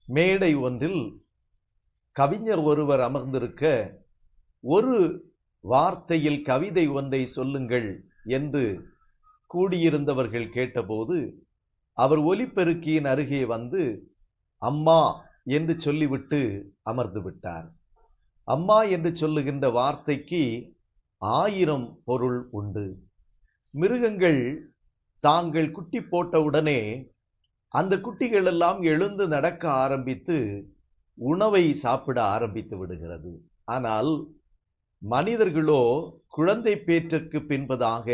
மேடை ஒன்றில் கவிஞர் ஒருவர் அமர்ந்திருக்க, ஒரு வார்த்தையில் கவிதை ஒன்றை சொல்லுங்கள் என்று கூடியிருந்தவர்கள் கேட்டபோது, அவர் ஒலிபெருக்கியின் அருகே வந்து அம்மா என்று சொல்லிவிட்டு அமர்ந்து விட்டார். அம்மா என்று சொல்லுகின்ற வார்த்தைக்கு 1000 பொருள் உண்டு. மிருகங்கள் தாங்கள் குட்டி போட்டவுடனே அந்த குட்டிகள் எல்லாம் எழுந்து நடக்க ஆரம்பித்து உணவை சாப்பிட ஆரம்பித்து விடுகிறது. ஆனால் மனிதர்களோ குழந்தை பேற்றுக்கு பின்பதாக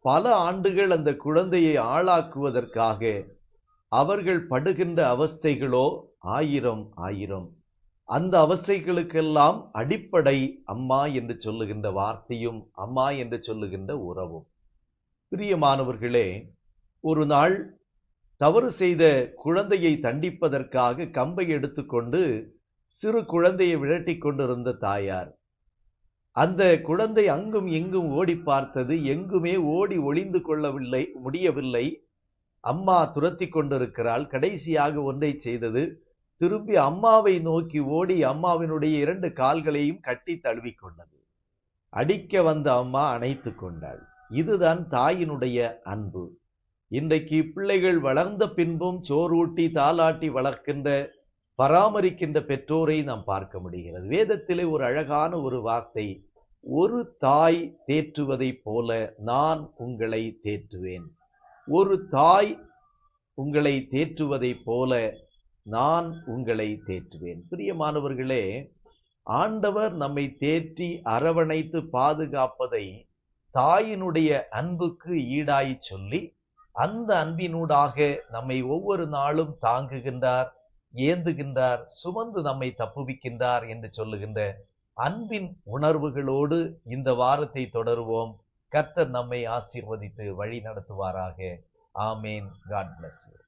பல ஆண்டுகள் அந்த குழந்தையை ஆளாக்குவதற்காக அவர்கள் படுகின்ற அவஸ்தைகளோ 1000. அந்த அவஸ்தைகளுக்கெல்லாம் அடிப்படை அம்மா என்று சொல்லுகின்ற வார்த்தையும் அம்மா என்று சொல்லுகின்ற உறவும். பிரியமானவர்களே, ஒரு நாள் தவறு செய்த குழந்தையை தண்டிப்பதற்காக கம்பை எடுத்துக்கொண்டு சிறு குழந்தையை விரட்டி கொண்டிருந்த தாயார், அந்த குழந்தை அங்கும் இங்கும் ஓடி பார்த்தது. எங்குமே ஓடி ஒளிந்து கொள்ளவில்லை, முடியவில்லை. அம்மா துரத்தி கொண்டிருக்கிறாள். கடைசியாக ஒன்றை செய்தது, திரும்பி அம்மாவை நோக்கி ஓடி அம்மாவினுடைய 2 கால்களையும் கட்டி தழுவிக்கொண்டது. அடிக்க வந்த அம்மா அணைத்து கொண்டாள். இதுதான் தாயினுடைய அன்பு. இன்றைக்கு பிள்ளைகள் வளர்ந்த பின்பும் சோறூட்டி தாலாட்டி வளர்க்கின்ற பராமரிக்கின்ற பெற்றோரை நாம் பார்க்க முடிகிறது. வேதத்திலே ஒரு அழகான ஒரு வார்த்தை, ஒரு தாய் தேற்றுவதைப் போல நான் உங்களை தேற்றுவேன். ஒரு தாய் உங்களை தேற்றுவதைப் போல நான் உங்களை தேற்றுவேன். பிரியமானவர்களே, ஆண்டவர் நம்மை தேற்றி அரவணைத்து பாதுகாப்பதை தாயினுடைய அன்புக்கு ஈடாய் சொல்லி, அந்த அன்பினூடாக நம்மை ஒவ்வொரு நாளும் தாங்குகின்றார், ஏந்துகின்றார், சுமந்து நம்மை தப்புவிக்கின்றார் என்று சொல்லுகின்ற அன்பின் உணர்வுகளோடு இந்த வாரத்தை தொடருவோம். கர்த்தர் நம்மை ஆசீர்வதித்து வழி நடத்துவாராக. ஆமேன். God bless you.